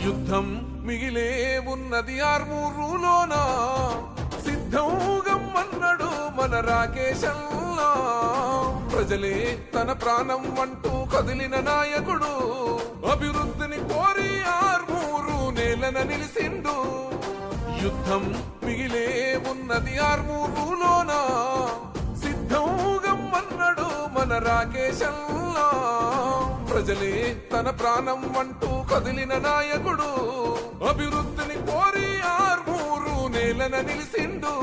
యుద్ధం మిగిలే ఉన్నది ఆర్మూరులోన సిద్ధం గమ్మన్నాడు మన రాకేశంలా ప్రజలే తన ప్రాణం అంటూ కదిలిన నాయకుడు అభివృద్ధిని కోరి ఆర్మూరు నేలన నిలిసిండు యుద్ధం మిగిలే ఉన్నది ఆర్మూరులోన సిద్ధం గమ్మన్నాడు మన రాకేశంలా ప్రజలే తన ప్రాణం అంటూ కదిలిన నాయకుడు అభివృద్ధిని కోరి ఆర్మూరు నేలన నిలిసిండు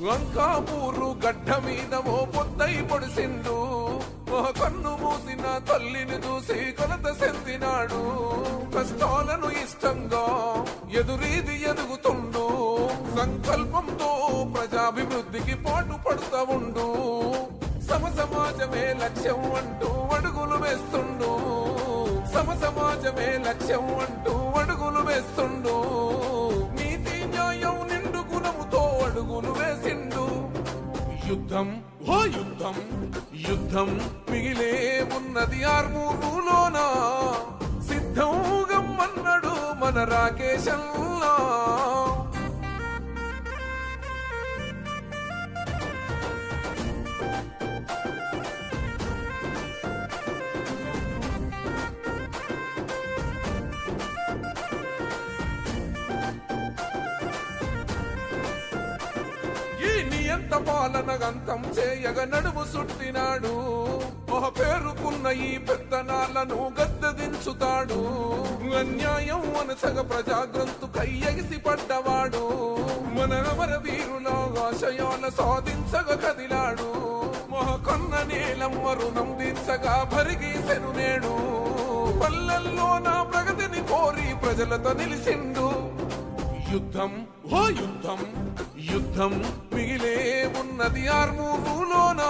లంకాపూరు గడ్డ మీద ఓ పొద్దై పొడిసిండు కన్ను మూసిన తల్లిని చూసి కొలత చెందినాడు కష్టాలను ఇష్టంగా ఎదురీది ఎదుగుతుండు సంకల్పంతో ప్రజాభివృద్ధికి పాటు పడుతూ ఉండు సమసమాజమే లక్ష్యం అంటూ అడుగులు వేస్తుండు సమసమాజమే లక్ష్యం అంటూ అడుగులు వేస్తుండు నీతి న్యాయం నిండు గుణముతో అడుగులు వేసిండు యుద్ధం ఓ యుద్ధం యుద్ధం మిగిలే ఉన్నది ఆర్మూరులోన సిద్ధం గమ్మన్నాడు మన రాకేశంలా ఎంత పాలన గంతం చేయగ నడుము సుట్టినాడు ఒక పేరుకున్న ఈ పెత్తనాలను గద్దెదించుతాడు అన్యాయం అనసగ ప్రజాగ్రంథు కయ్యగిసి పడ్డవాడు మన అమర వీరుల ఆశయాల సాధించగ కదిలాడు మహకన్న నేలమ్మ రుణం తీర్చగా భరిగీసెను నేడు పల్లెల్లో నా ప్రగతిని కోరి ప్రజలతో నిలిసిండు యుద్ధం ఓ యుద్ధం యుద్ధం మిగిలే ఉన్నది ఆర్మూరులోన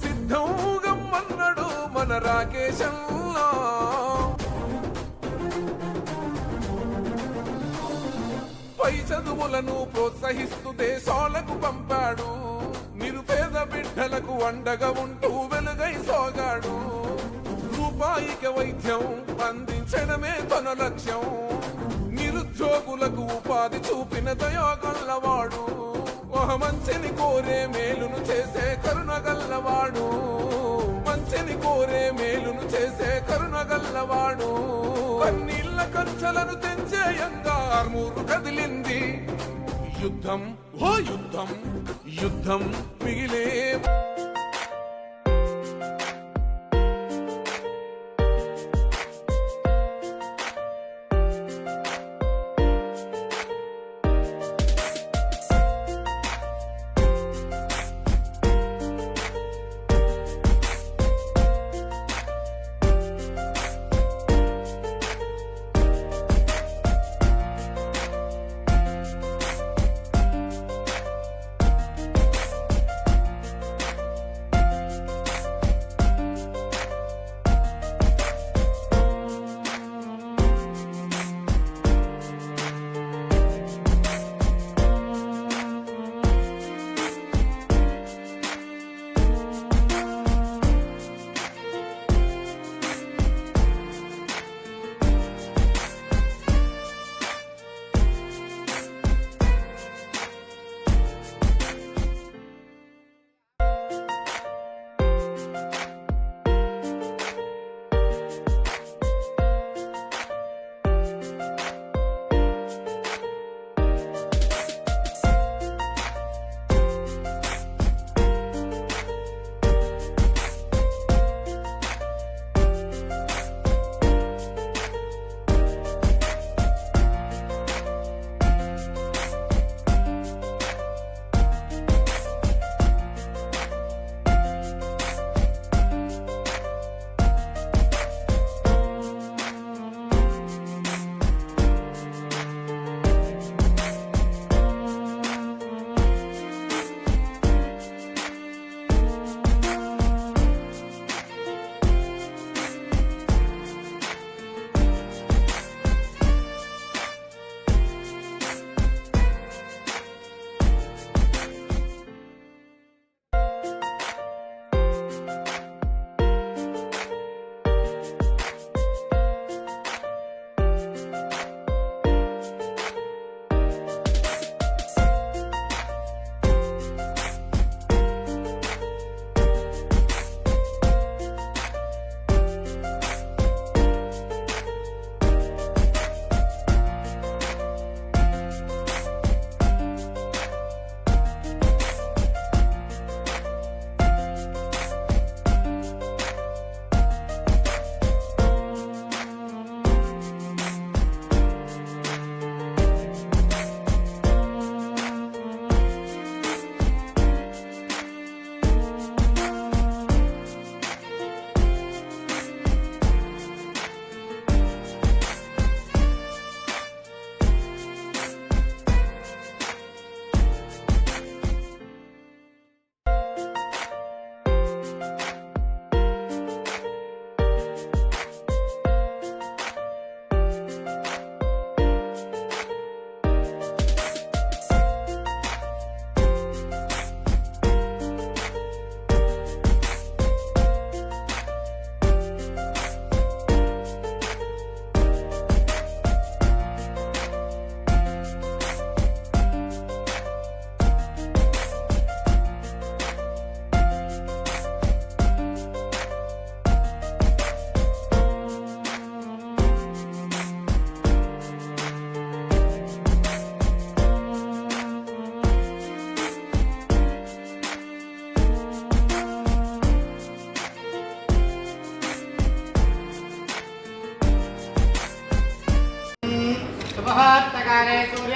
సిద్ధం గమ్మన్నాడు మన రాకేశంలా పై చదువులను ప్రోత్సహిస్తూ దేశాలకు పంపాడు నిరుపేద బిడ్డలకు అండగా ఉంటూ వెలుగై సాగాడు రూపాయికి వైద్యం అందించడమే తన లక్ష్యం నిరుద్యోగులకు ఉపాధి చూపిన దయాగల్లవాడు ఒక మంచిని కోరే మేలును చేసే కరుణగల్లవాడు మంచిని కోరే మేలును చేసే కరుణగల్లవాడు కన్నీళ్ల కంచెలను తెంచేయంగా ఆర్మూరు కదిలింది యుద్ధం ఓ యుద్ధం యుద్ధం మిగిలే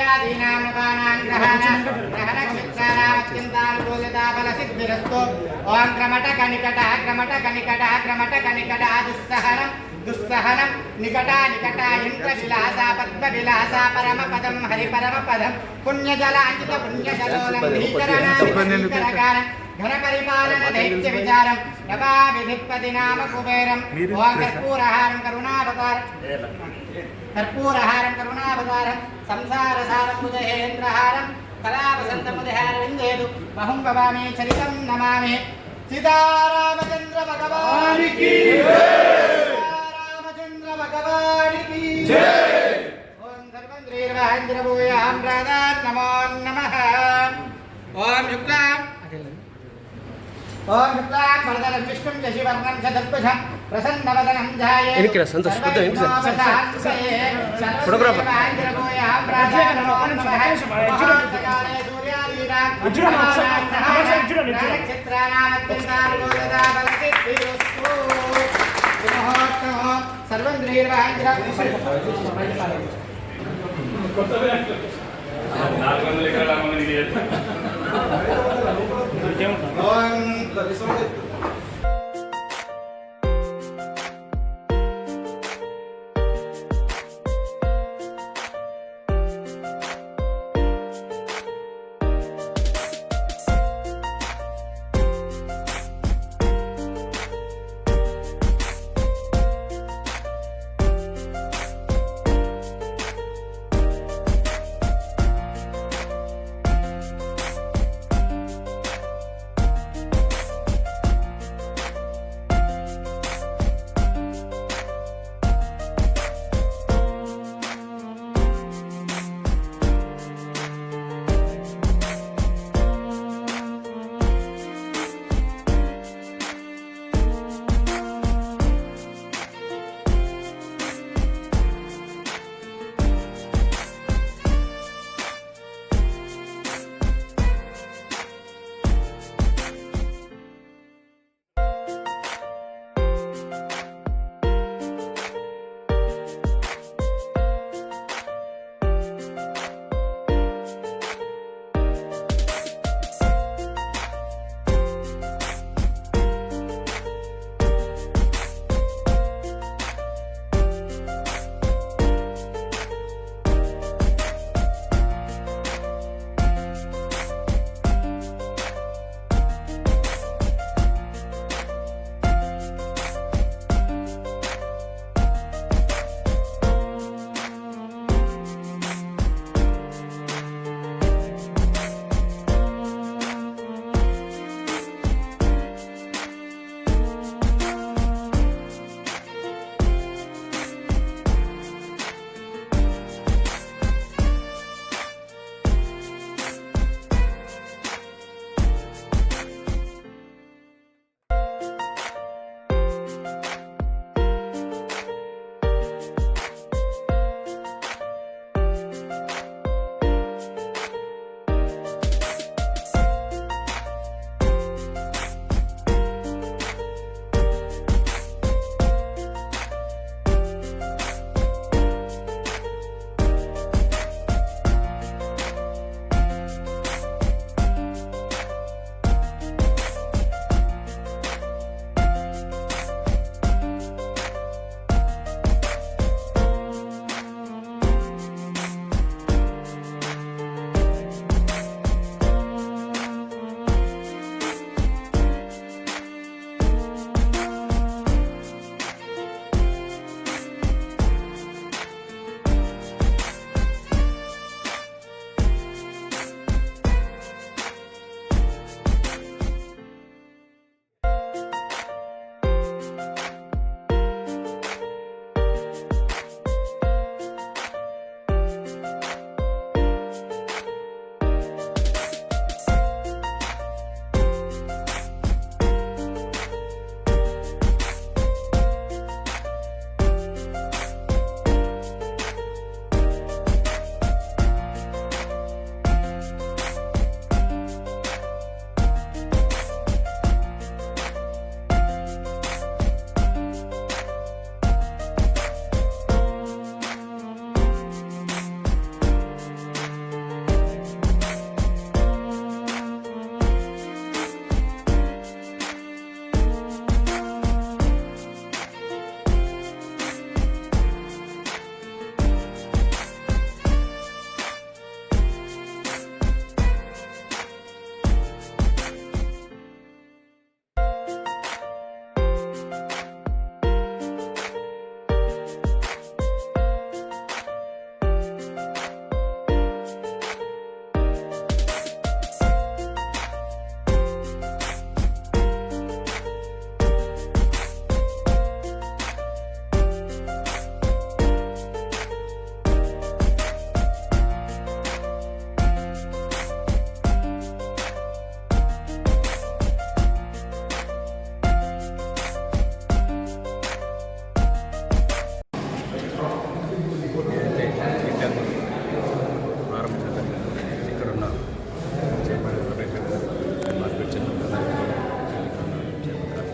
इत्यादीनां नवानां ग्रहनक्षत्राणामत्यन्तानुकूलता फलसिद्धिरस्तु ॐ क्रमटकनिकटा दुस्सहनं निकटा इंद्रविलासा पद्मविलासा परमपदं हरिपरमपदं पुण्यजलाञ्जितपुण्यजलोलम्भीकरणां घनपरिपालन दैत्य विचारं नवाभिधिपति नाम कुबेरं ओं कर्पूरहारं करुणावतारं संसारसारं भुजहेन्द्रहारं कलावसन्तमुदहारविन्देतु महं भवामि चरितं नमामि सीतारामचंद्र भगवान की सीतारामचंद्र भगवान की ओं सर्वन्द्रीर्वाञ्जिरभूयां प्रादात् नमो नमः ओं शुक्लां वरदं विष्णुं शशिवर्णं चतुर्भुजं प्रसन्नवदनं ध्यायेत् फोटोग्राफर सर्वं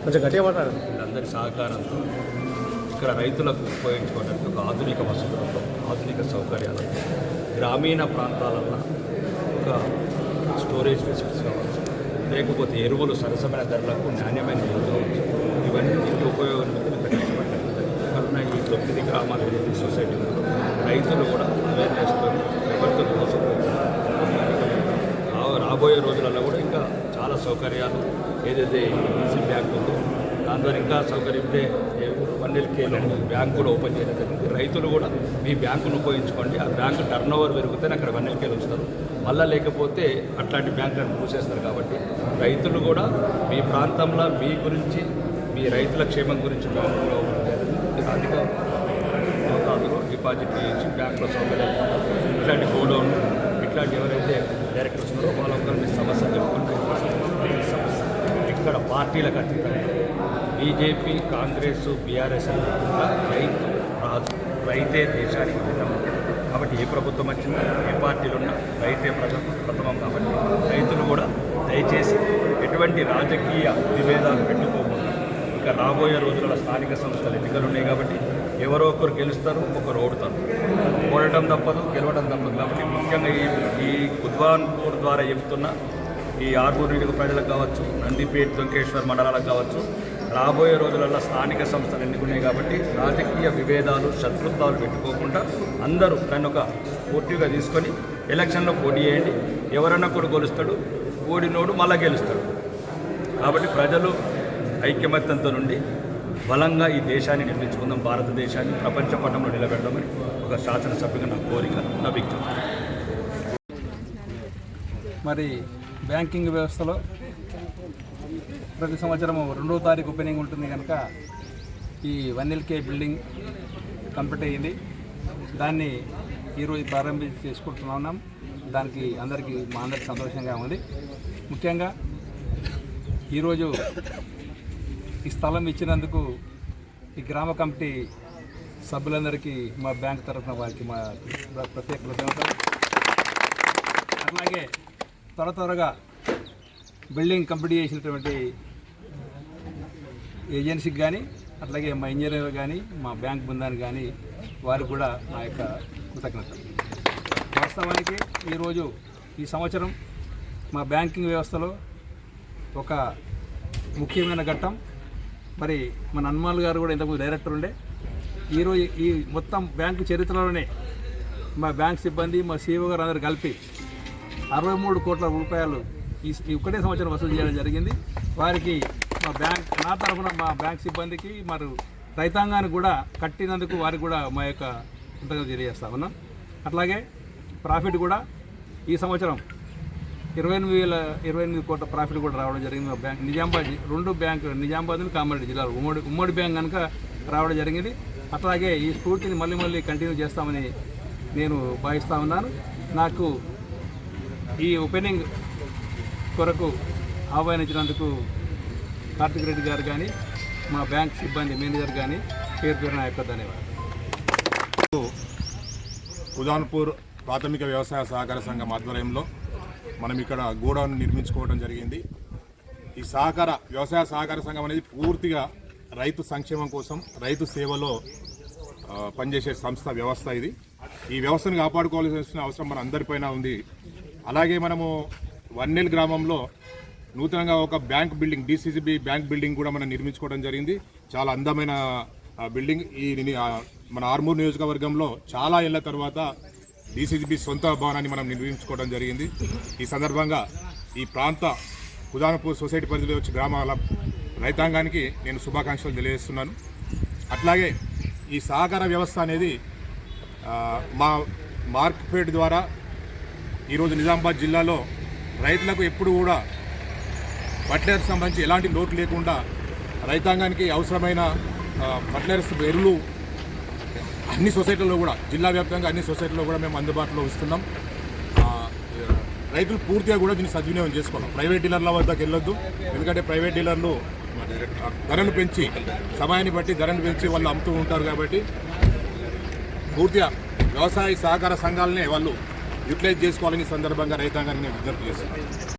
కొంచెం గట్టిగా మాట్లాడండి. వీళ్ళందరి సహకారంతో ఇక్కడ రైతులకు ఉపయోగించుకోవడానికి ఒక ఆధునిక వసతులతో ఆధునిక సౌకర్యాలతో గ్రామీణ ప్రాంతాలలో ఒక స్టోరేజ్ ఫెసిలిటీస్ కావచ్చు, లేకపోతే ఎరువులు సరసమైన ధరలకు నాణ్యమైన ఎరువులు కావచ్చు, ఇవన్నీ దీనికి ఉపయోగం ఇక్కడ ఈ 9 గ్రామాల ఏదైతే సొసైటీ ఉందో రైతులు కూడా అవేర్నెస్తో ఎవరితో రాబోయే రోజులలో కూడా ఇంకా చాలా సౌకర్యాలు ఏదైతే ఈజీ బ్యాంక్ ఉందో దాని ద్వారా ఇంకా సౌకర్యం ఉంటే 1LKలో బ్యాంకు కూడా ఓపెన్ చేయడం జరిగింది. రైతులు కూడా మీ బ్యాంకును ఉపయోగించుకోండి, ఆ బ్యాంకు టర్న్ ఓవర్ పెరిగితేనే అక్కడ 1LKలు ఉంచుతారు, మళ్ళీ లేకపోతే అట్లాంటి బ్యాంకులను మూసేస్తారు. కాబట్టి రైతులు కూడా మీ ప్రాంతంలో మీ గురించి మీ రైతుల క్షేమం గురించి బ్యాంకులో అధిక మోతాదులో డిపాజిట్ చేయించి బ్యాంకులో సౌకర్యాలు ఇట్లాంటి గోడౌన్ ఇట్లాంటి ఎవరైతే డైరెక్టర్స్ ఉన్నారో వాళ్ళొక్కరిని సమస్య చెప్పుకుంటే సమస్య ఇక్కడ పార్టీలకు అతీతంగా బీజేపీ, కాంగ్రెస్, బీఆర్ఎస్ రైతు రాజు, రైతే దేశానికి విధము. కాబట్టి ఏ ప్రభుత్వం వచ్చినా ఏ పార్టీలు ఉన్నా రైతే ప్రథమం. కాబట్టి రైతులు కూడా దయచేసి ఎటువంటి రాజకీయ విభేదాలు పెట్టుకోకుండా ఇంకా రాబోయే రోజులలో స్థానిక సంస్థల ఎన్నికలు ఉన్నాయి కాబట్టి ఎవరో ఒకరు గెలుస్తారు, ఒకరు ఓడుతారు. ఓడటం తప్పదు, గెలవడం తప్పదు. కాబట్టి ముఖ్యంగా ఈ కుద్వాన్పూర్ ద్వారా చెబుతున్న ఈ ఆర్మూర్ నియోజక ప్రజలకు కావచ్చు, నందిపేట, దొంకేశ్వర్ మండలాలకు కావచ్చు, రాబోయే రోజులలో స్థానిక సంస్థలు ఎన్నుకున్నాయి కాబట్టి రాజకీయ విభేదాలు, శత్రుత్వాలు పెట్టుకోకుండా అందరూ దాన్ని ఒక పోటీగా తీసుకొని ఎలక్షన్లో పోటీ చేయండి. ఎవరన్నా కూడా గెలుస్తాడు, ఓడినోడు మళ్ళా గెలుస్తాడు. కాబట్టి ప్రజలు ఐక్యమత్యంతో నుండి బలంగా ఈ దేశాన్ని నిర్మించుకుందాం, భారతదేశాన్ని ప్రపంచ పటంలో నిలబెడదామని ఒక శాసనసభ్యుగా నా కోరిక, నా విజ్ఞప్తి. మరి బ్యాంకింగ్ వ్యవస్థలో ప్రతి సంవత్సరం 2వ తారీఖు ఓపెనింగ్ ఉంటుంది కనుక ఈ 1LK బిల్డింగ్ కంప్లీట్ అయ్యింది. దాన్ని ఈరోజు ప్రారంభించి చేసుకుంటున్నాం. దానికి మా అందరికీ సంతోషంగా ఉంది. ముఖ్యంగా ఈరోజు ఈ స్థలం ఇచ్చినందుకు ఈ గ్రామ కమిటీ సభ్యులందరికీ మా బ్యాంక్ తరఫున వారికి మా ప్రత్యేక కృతజ్ఞతలు. అట్లాగే త్వరగా బిల్డింగ్ కంప్లీట్ చేసినటువంటి ఏజెన్సీకి కానీ, అట్లాగే మా ఇంజనీర్ కానీ, మా బ్యాంక్ బృందానికి కానీ వారికి కూడా నా యొక్క కృతజ్ఞతలు. వాస్తవానికి ఈరోజు ఈ సంవత్సరం మా బ్యాంకింగ్ వ్యవస్థలో ఒక ముఖ్యమైన ఘట్టం. మరి మన హనుమాన్ గారు కూడా ఇంతకుముందు డైరెక్టర్ ఉండే. ఈరోజు ఈ మొత్తం బ్యాంకు చరిత్రలోనే మా బ్యాంక్ సిబ్బంది, మా CEO గారు అందరూ కలిపి 63 కోట్ల రూపాయలు ఈ ఒకటే సంవత్సరం వసూలు చేయడం జరిగింది. వారికి నా తరఫున మా బ్యాంక్ సిబ్బందికి మరియు రైతాంగానికి కూడా కట్టినందుకు వారికి కూడా మా యొక్క కృతజ్ఞతలు తెలియజేస్తా ఉన్నాం. అట్లాగే ప్రాఫిట్ కూడా ఈ సంవత్సరం 28 కోట్ల ప్రాఫిట్ కూడా రావడం జరిగింది. మా బ్యాంక్ నిజామాబాద్ 2 బ్యాంకులు, నిజామాబాద్, కామారెడ్డి జిల్లాలో ఉమ్మడి బ్యాంక్ కనుక రావడం జరిగింది. అట్లాగే ఈ స్ఫూర్తిని మళ్ళీ కంటిన్యూ చేస్తామని నేను భావిస్తూ ఉన్నాను. నాకు ఈ ఓపెనింగ్ కొరకు ఆహ్వానించినందుకు కార్తిక్ రెడ్డి గారు కానీ, మా బ్యాంక్ సిబ్బంది మేనేజర్ కానీ పేరు నా యొక్క ధన్యవాదాలు. కుదాన్పూర్ ప్రాథమిక వ్యవసాయ సహకార సంఘం ఆధ్వర్యంలో మనం ఇక్కడ గోడౌన్ నిర్మించుకోవడం జరిగింది. ఈ వ్యవసాయ సహకార సంఘం అనేది పూర్తిగా రైతు సంక్షేమం కోసం, రైతు సేవలో పనిచేసే వ్యవస్థ ఇది. ఈ వ్యవస్థను కాపాడుకోవాల్సిన అవసరం మన అందరిపైన ఉంది. అలాగే మనము 1L గ్రామంలో నూతనంగా ఒక bank building, DCCB bank building కూడా మనం నిర్మించుకోవడం జరిగింది. చాలా అందమైన బిల్డింగ్. మన ఆర్మూర్ నియోజకవర్గంలో చాలా ఏళ్ల తర్వాత DCCB సొంత భవనాన్ని మనం నిర్మించుకోవడం జరిగింది. ఈ సందర్భంగా ఈ ప్రాంత కుదాన్పూర్ సొసైటీ పరిధిలో వచ్చే గ్రామాల రైతాంగానికి నేను శుభాకాంక్షలు తెలియజేస్తున్నాను. అట్లాగే ఈ సహకార వ్యవస్థ అనేది మా మార్కెట్ ద్వారా ఈరోజు నిజామాబాద్ జిల్లాలో రైతులకు ఎప్పుడు కూడా ఫర్టిలైజర్స్ సంబంధించి ఎలాంటి లోటు లేకుండా రైతాంగానికి అవసరమైన ఫర్టిలైజర్స్ ఎరువులు అన్ని సొసైటీల్లో కూడా, జిల్లా వ్యాప్తంగా అన్ని సొసైటీల్లో కూడా మేము అందుబాటులో ఇస్తున్నాం. రైతులు పూర్తిగా కూడా దీన్ని సద్వినియోగం చేసుకోవాలి. ప్రైవేట్ డీలర్ల వద్దకు వెళ్ళొద్దు. ఎందుకంటే ప్రైవేట్ డీలర్లు ధరను పెంచి, సమయాన్ని బట్టి ధరను పెంచి వాళ్ళు అమ్ముతూ ఉంటారు. కాబట్టి పూర్తిగా వ్యవసాయ సహకార సంఘాలనే వాళ్ళు యూటిలైజ్ చేసుకోవాలని సందర్భంగా రైతాంగాన్ని విజ్ఞప్తి చేస్తున్నాను.